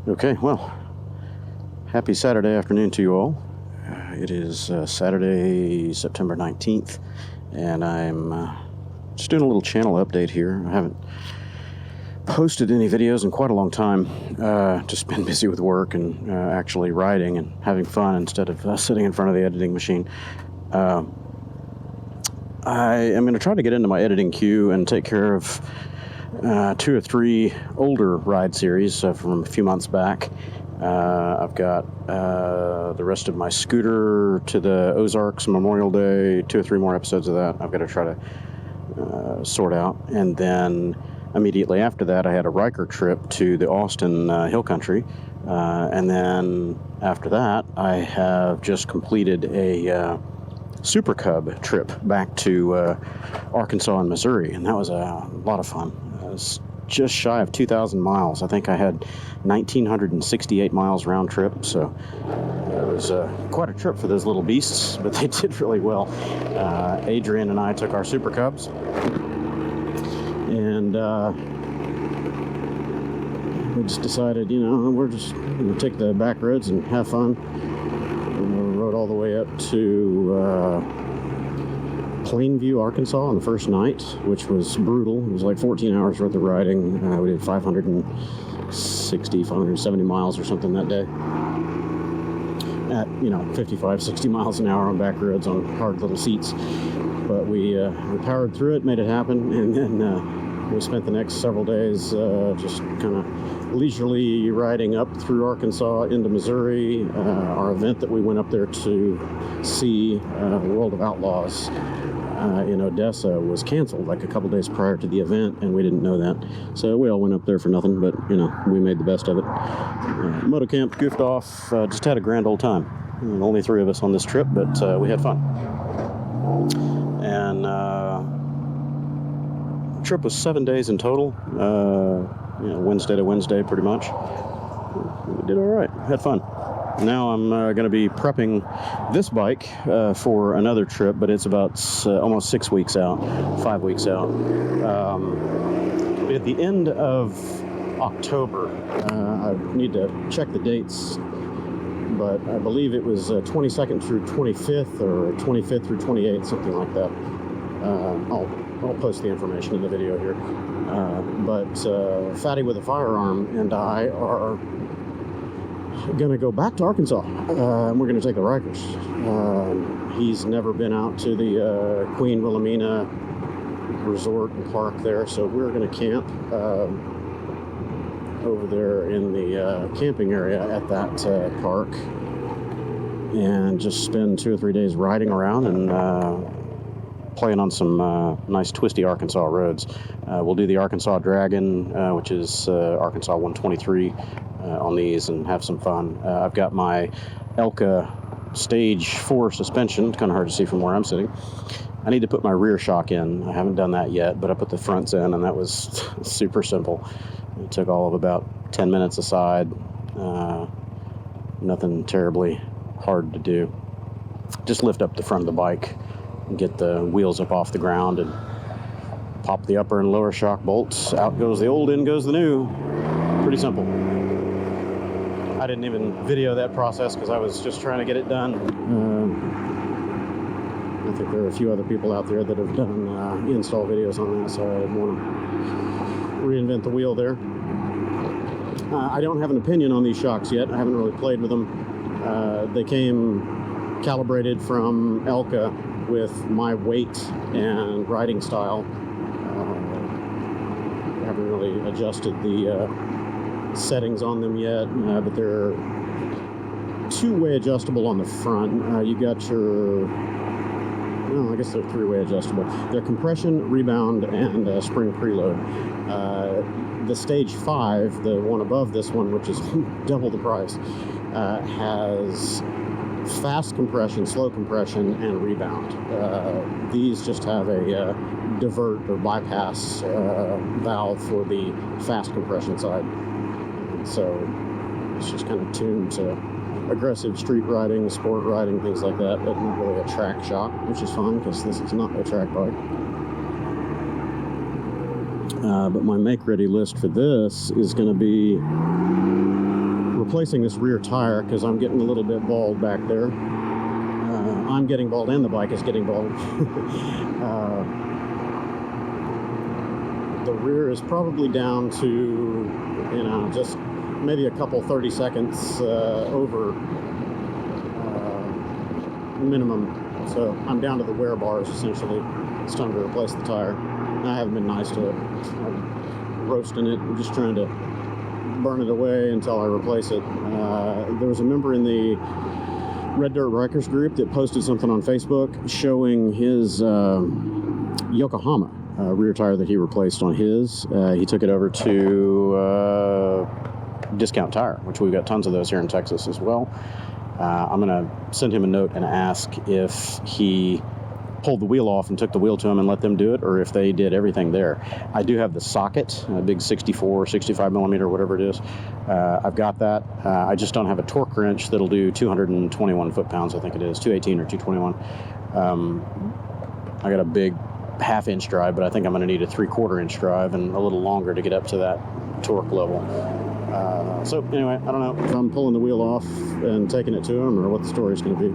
Okay, well, happy Saturday afternoon to you all. It is Saturday, September 19th, and I'm just doing a little channel update here. I haven't posted any videos in quite a long time. Just been busy with work and actually riding and having fun instead of sitting in front of the editing machine. I am going to try to get into my editing queue and take care of 2 or 3 older ride series from a few months back. I've got the rest of my scooter to the Ozarks Memorial Day, 2 or 3 more episodes of that I've got to try to sort out. And then immediately after that, I had a Ryker trip to the Austin Hill Country. And then after that, I have just completed a Super Cub trip back to Arkansas and Missouri, and that was a lot of fun. It was just shy of 2,000 miles. I think I had 1,968 miles round trip, so it was quite a trip for those little beasts, but they did really well. Adrian and I took our Super Cubs, and we just decided, we're just going to take the back roads and have fun. And we rode all the way up to Plainview, Arkansas on the first night, which was brutal. It was like 14 hours worth of riding. We did 570 miles or something that day at 55, 60 miles an hour on back roads on hard little seats. But we powered through it, made it happen, and then we spent the next several days just kind of leisurely riding up through Arkansas into Missouri. Our event that we went up there to see, World of Outlaws, in Odessa, was canceled like a couple days prior to the event, and we didn't know that. So we all went up there for nothing, but we made the best of it. Moto camp, goofed off, just had a grand old time. Only 3 of us on this trip, but we had fun. And the trip was 7 days in total. Wednesday to Wednesday, pretty much. We did all right, had fun. Now I'm going to be prepping this bike for another trip, but it's about almost 6 weeks out, 5 weeks out. At the end of October, I need to check the dates, but I believe it was 22nd through 25th or 25th through 28th, something like that. I'll post the information in the video here. But Fatty with a Firearm and I are going to go back to Arkansas, and we're going to take the Rikers. He's never been out to the Queen Wilhelmina Resort and Park there, so we're going to camp over there in the camping area at that park and just spend 2 or 3 days riding around and playing on some nice twisty Arkansas roads. We'll do the Arkansas Dragon, which is Arkansas 123 on these, and have some fun. I've got my Elka Stage 4 suspension. It's kind of hard to see from where I'm sitting. I need to put my rear shock in. I haven't done that yet, but I put the fronts in, and that was super simple. It took all of about 10 minutes aside. Nothing terribly hard to do. Just lift up the front of the bike and get the wheels up off the ground and pop the upper and lower shock bolts. Out goes the old, in goes the new. Pretty simple. I didn't even video that process because I was just trying to get it done. I think there are a few other people out there that have done install videos on that, so I didn't want to reinvent the wheel there. I don't have an opinion on these shocks yet. I haven't really played with them. They came calibrated from Elka with my weight and riding style. I haven't really adjusted the settings on them yet, but they're 2-way adjustable on the front. You got your, I guess they're 3-way adjustable. They're compression, rebound, and spring preload. The Stage 5, the one above this one, which is double the price, has fast compression, slow compression, and rebound. These just have a divert or bypass valve for the fast compression side. So it's just kind of tuned to aggressive street riding, sport riding, things like that, but not really a track shock, which is fun because this is not a track bike. But my make-ready list for this is going to be replacing this rear tire because I'm getting a little bit bald back there. I'm getting bald and the bike is getting bald. The rear is probably down to, you know, just maybe a couple 30 seconds over minimum. So I'm down to the wear bars essentially. It's time to replace the tire. I haven't been nice to it. I'm roasting it. I'm just trying to burn it away until I replace it. There was a member in the Red Dirt Rikers group that posted something on Facebook showing his Yokohama rear tire that he replaced on his. He took it over to Discount Tire, which we've got tons of those here in Texas as well. I'm going to send him a note and ask if he pulled the wheel off and took the wheel to him and let them do it, or if they did everything there. I do have the socket, a big 64, 65 millimeter, whatever it is. I've got that. I just don't have a torque wrench that'll do 221 foot-pounds, I think it is, 218 or 221. I got a big half-inch drive, but I think I'm going to need a 3/4 inch drive and a little longer to get up to that torque level. So anyway, I don't know if I'm pulling the wheel off and taking it to him or what the story's going to be.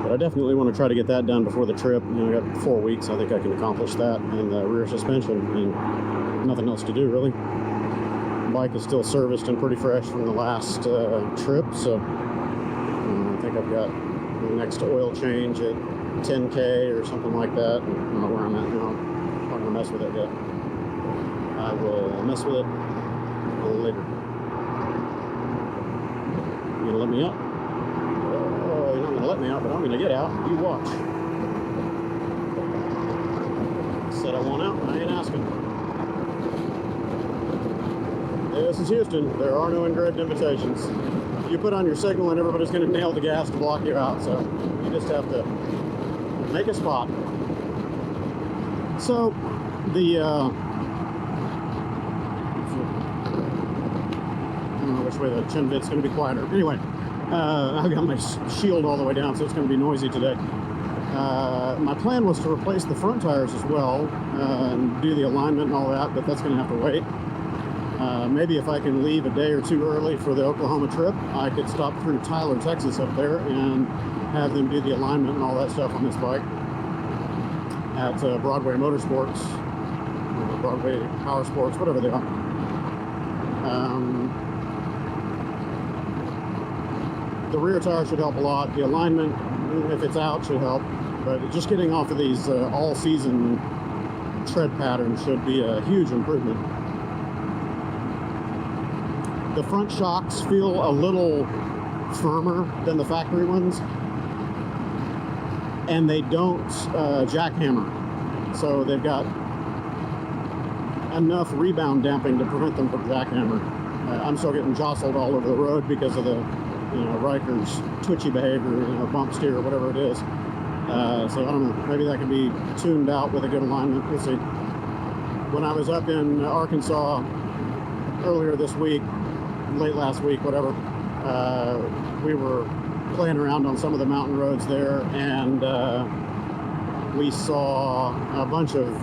But I definitely want to try to get that done before the trip. You know, I got 4 weeks. I think I can accomplish that, and the rear suspension, and nothing else to do really. The bike is still serviced and pretty fresh from the last trip, so I think I've got the next oil change at 10K or something like that. I don't know where I'm at now. I'm not gonna mess with it yet. I will mess with it a little later. You gonna let me up? Oh, you're not gonna let me out, but I'm gonna get out. You watch. Said I want out, I ain't asking. This is Houston. There are no engraved invitations. You put on your signal and everybody's going to nail the gas to block you out, so you just have to make a spot. So the I don't know which way the chin bit's going to be quieter. Anyway, I've got my shield all the way down, so it's going to be noisy today. My plan was to replace the front tires as well and do the alignment and all that, but that's going to have to wait. Maybe if I can leave a day or two early for the Oklahoma trip, I could stop through Tyler, Texas up there and have them do the alignment and all that stuff on this bike at Broadway Motorsports, or Broadway Power Sports, whatever they are. The rear tire should help a lot. The alignment, if it's out, should help. But just getting off of these all-season tread patterns should be a huge improvement. The front shocks feel a little firmer than the factory ones, and they don't jackhammer, so they've got enough rebound damping to prevent them from jackhammer. I'm still getting jostled all over the road because of the, you know, Ryker's twitchy behavior, you know, bump steer or whatever it is. So I don't know, maybe that can be tuned out with a good alignment. We'll see. When I was up in Arkansas earlier this week, late last week, whatever, we were playing around on some of the mountain roads there, and we saw a bunch of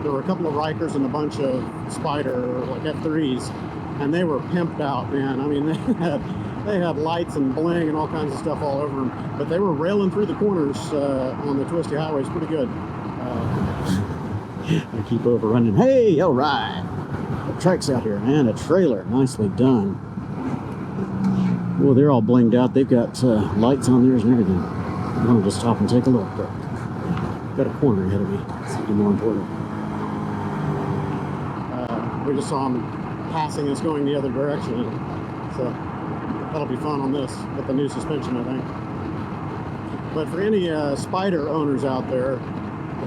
there were a couple of Rykers and a bunch of Spyder, like F3s, and they were pimped out, man. I mean, they had lights and bling and all kinds of stuff all over them, but they were railing through the corners on the twisty highways pretty good. I keep overrunning. Hey, all right. Tracks out here, and a trailer, nicely done. Well, they're all blinged out. They've got lights on theirs and everything. I'm gonna just stop and take a look, but got a corner ahead of me. Something more important. We just saw them passing us going the other direction, so that'll be fun on this with the new suspension, I think. But for any Spyder owners out there,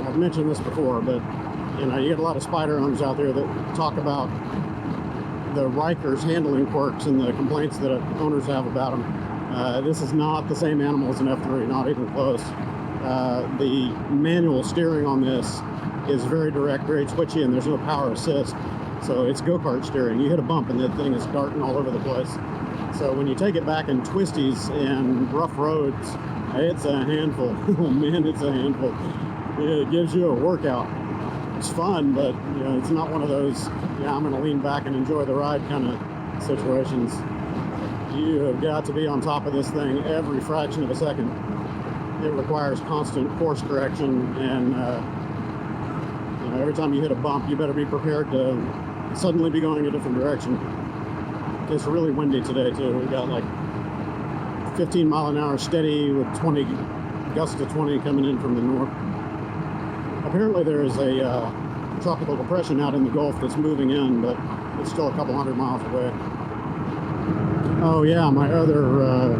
I've mentioned this before, but you know, you get a lot of Spyder owners out there that talk about the Rykers handling quirks and the complaints that owners have about them. This is not the same animal as an F3, not even close. The manual steering on this is very direct, very twitchy, and there's no power assist. So it's go-kart steering. You hit a bump and that thing is darting all over the place. So when you take it back in twisties and rough roads, it's a handful. Oh man, it's a handful. It gives you a workout. it's fun, but you know, it's not one of those, yeah, I'm going to lean back and enjoy the ride kind of situations. You have got to be on top of this thing every fraction of a second. It requires constant course correction, and you know, every time you hit a bump, you better be prepared to suddenly be going a different direction. It's really windy today too. We got like 15 mile an hour steady with 20 gusts of 20 coming in from the north. Apparently there is a tropical depression out in the Gulf that's moving in, but it's still a couple hundred miles away. Oh yeah, my other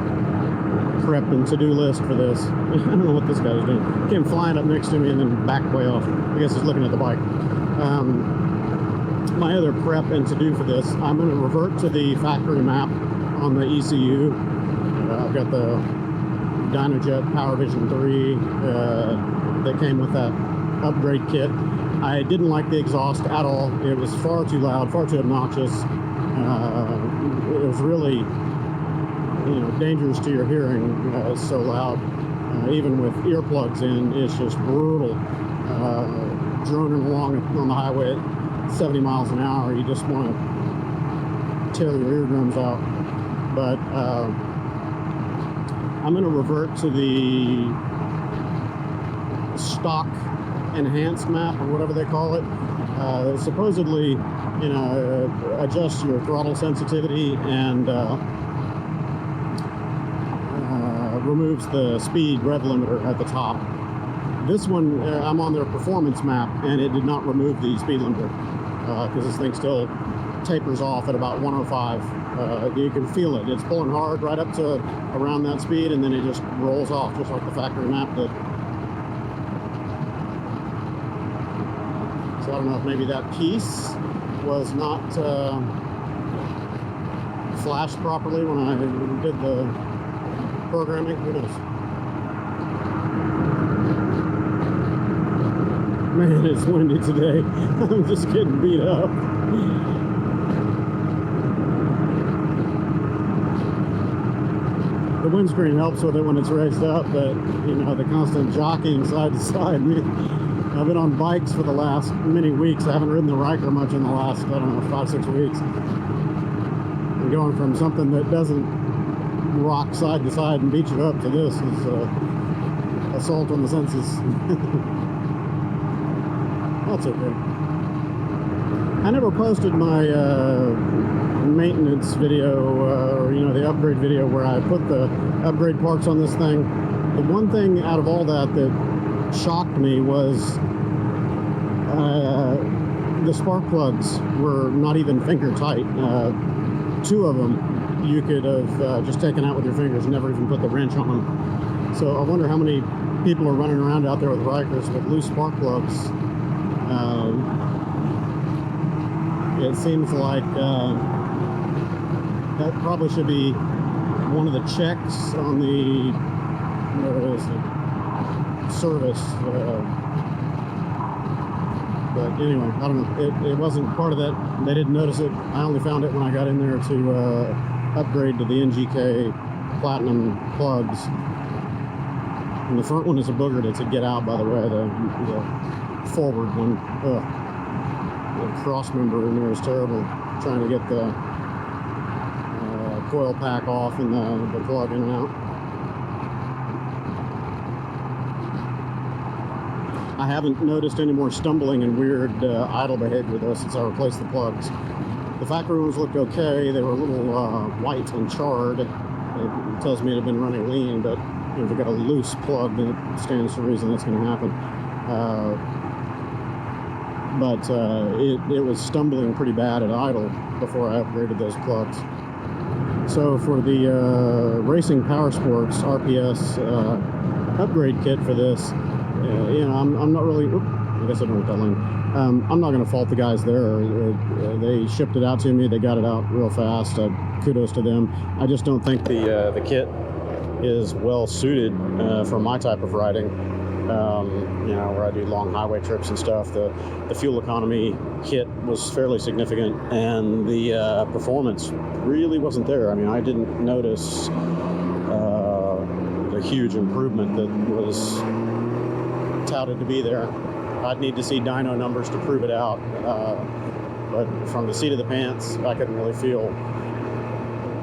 prep and to-do list for this. I don't know what this guy's doing. Came flying up next to me and then backed way off. I guess he's looking at the bike. My other prep and to-do for this, I'm going to revert to the factory map on the ECU. I've got the Dynojet PowerVision 3 that came with that upgrade kit. I didn't like the exhaust at all. It was far too loud, far too obnoxious. It was really, you know, dangerous to your hearing. It's so loud. Even with earplugs in, it's just brutal. Droning along on the highway at 70 miles an hour, you just want to tear your eardrums out. But I'm going to revert to the stock enhanced map, or whatever they call it. Supposedly, you know, adjust your throttle sensitivity and removes the speed rev limiter at the top. This one, I'm on their performance map, and it did not remove the speed limiter because this thing still tapers off at about 105. You can feel it. It's pulling hard right up to around that speed, and then it just rolls off, just like the factory map did. So I don't know if maybe that piece was not flashed properly when I did the programming. Who knows? Man, it's windy today. I'm just getting beat up. The windscreen helps with it when it's raised up, but you know, the constant jockeying side to side. I've been on bikes for the last many weeks. I haven't ridden the Ryker much in the last, I don't know, 5-6 weeks. And going from something that doesn't rock side to side and beat you up to this is assault on the senses. That's okay. I never posted my maintenance video, or you know, the upgrade video where I put the upgrade parts on this thing. The one thing out of all that shocked me was the spark plugs were not even finger tight. 2 of them you could have just taken out with your fingers, never even put the wrench on them. So I wonder how many people are running around out there with Rykers with loose spark plugs. It seems like that probably should be one of the checks on the service. But anyway, I don't know. It wasn't part of that. They didn't notice it. I only found it when I got in there to upgrade to the NGK Platinum plugs. And the front one is a booger. It's a get out, by the way. The forward one. The cross member in there is terrible. Trying to get the coil pack off and the plug in and out. I haven't noticed any more stumbling and weird idle behavior though since I replaced the plugs. The factory ones looked okay. They were a little white and charred. It tells me it had been running lean, but if you've got a loose plug, then it stands to reason that's going to happen. But it was stumbling pretty bad at idle before I upgraded those plugs. So for the Racing Power Sports RPS upgrade kit for this, you know, I'm not really, I guess I don't know what that line. I'm not going to fault the guys there. They shipped it out to me. They got it out real fast. Kudos to them. I just don't think the kit is well suited for my type of riding. You know, where I do long highway trips and stuff. The fuel economy kit was fairly significant, and the performance really wasn't there. I mean, I didn't notice the huge improvement that was touted to be there. I'd need to see dyno numbers to prove it out. But from the seat of the pants, I couldn't really feel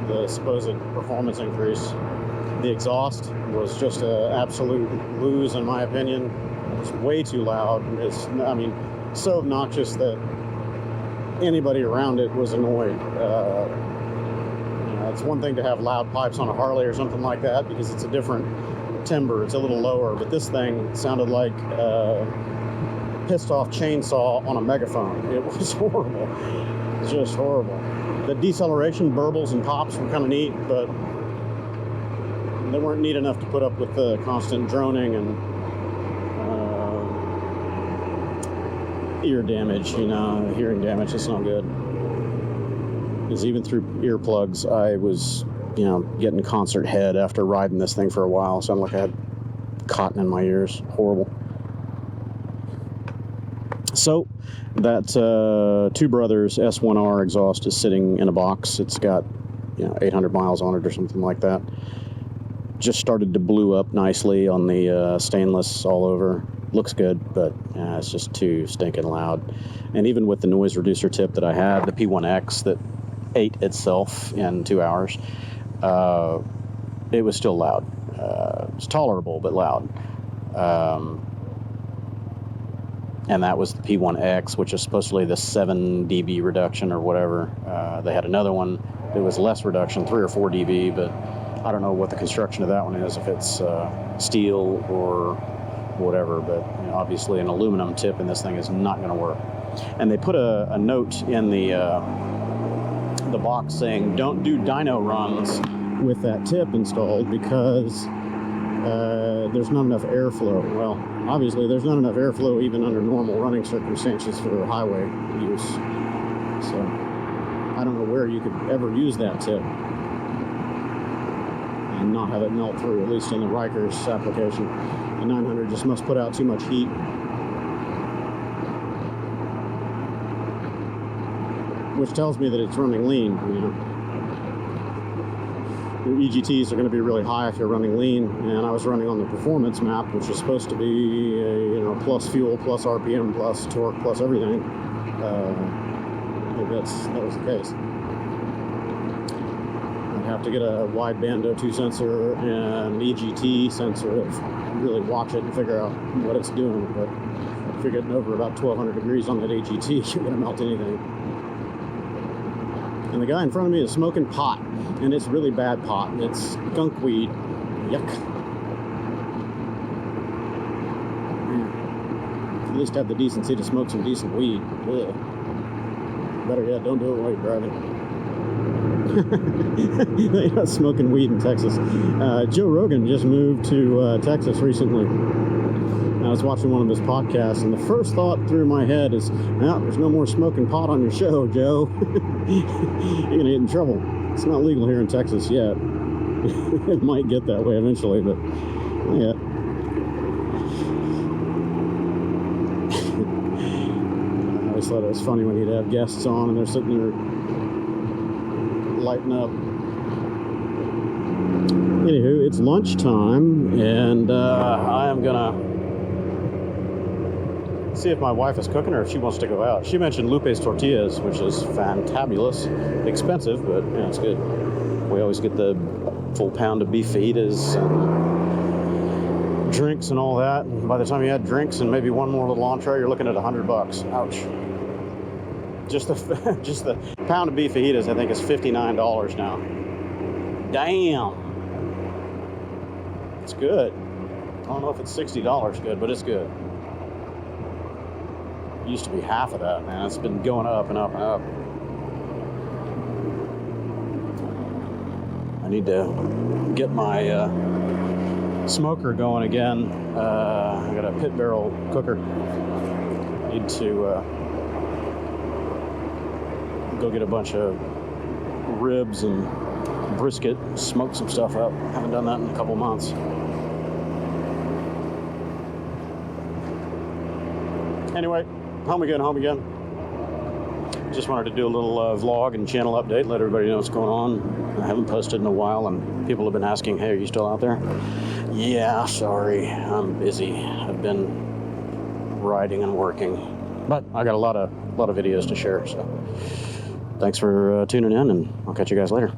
the supposed performance increase. The exhaust was just an absolute lose, in my opinion. It's way too loud. I mean, so obnoxious that anybody around it was annoyed. It's one thing to have loud pipes on a Harley or something like that because it's a different timbre, it's a little lower, but this thing sounded like a pissed off chainsaw on a megaphone. It was horrible. It was just horrible. The deceleration burbles and pops were kind of neat, but they weren't neat enough to put up with the constant droning and ear damage, hearing damage. It's not good. Because even through earplugs, I was, getting concert head after riding this thing for a while. It sounded like I had cotton in my ears. Horrible. So, that TwoBros S1R exhaust is sitting in a box. It's got, 800 miles on it or something like that. Just started to blue up nicely on the stainless all over. Looks good, but it's just too stinking loud. And even with the noise reducer tip that I had, the P1X that ate itself in 2 hours, it was still loud. It's tolerable, but loud. And that was the P1X, which is supposedly the 7 dB reduction or whatever. They had another one that was less reduction, 3 or 4 dB, but I don't know what the construction of that one is, if it's steel or whatever, but obviously an aluminum tip in this thing is not going to work. And they put a note in the box saying don't do dyno runs with that tip installed because there's not enough airflow. Well, obviously there's not enough airflow even under normal running circumstances for highway use. So I don't know where you could ever use that tip and not have it melt through, at least in the Ryker's application. The 900 just must put out too much heat. Which tells me that it's running lean, Your EGTs are going to be really high if you're running lean, and I was running on the performance map, which is supposed to be, plus fuel, plus RPM, plus torque, plus everything. I think that was the case. I'd have to get a wideband O2 sensor and an EGT sensor to really watch it and figure out what it's doing, but if you're getting over about 1200 degrees on that AGT, you're going to melt anything. And the guy in front of me is smoking pot, and it's really bad pot. It's skunk weed. Yuck. At least have the decency to smoke some decent weed. Ugh. Better yet, don't do it while you're driving. They're not smoking weed in Texas. Joe Rogan just moved to Texas recently. I was watching one of his podcasts, and the first thought through my head is, there's no more smoking pot on your show, Joe. You're going to get in trouble. It's not legal here in Texas yet. It might get that way eventually, but not yet. I always thought it was funny when he'd have guests on, and they're sitting there lighting up. Anywho, it's lunchtime, and I am going to see if my wife is cooking or if she wants to go out. She mentioned Lupe's Tortillas, which is fantabulous. Expensive, but it's good. We always get the full pound of beef fajitas and drinks and all that. And by the time you add drinks and maybe one more little entree, you're looking at $100. Ouch. Just the pound of beef fajitas, I think, is $59 now. Damn. It's good. I don't know if it's $60 good, but it's good. Used to be half of that, man. It's been going up and up and up. I need to get my smoker going again. I got a pit barrel cooker. Need to go get a bunch of ribs and brisket, smoke some stuff up. Haven't done that in a couple months. Anyway, home again. Just wanted to do a little vlog and channel update, let everybody know what's going on. I haven't posted in a while, and people have been asking, hey, are you still out there? Yeah, sorry, I'm busy. I've been riding and working. But I got a lot of videos to share, so thanks for tuning in, and I'll catch you guys later.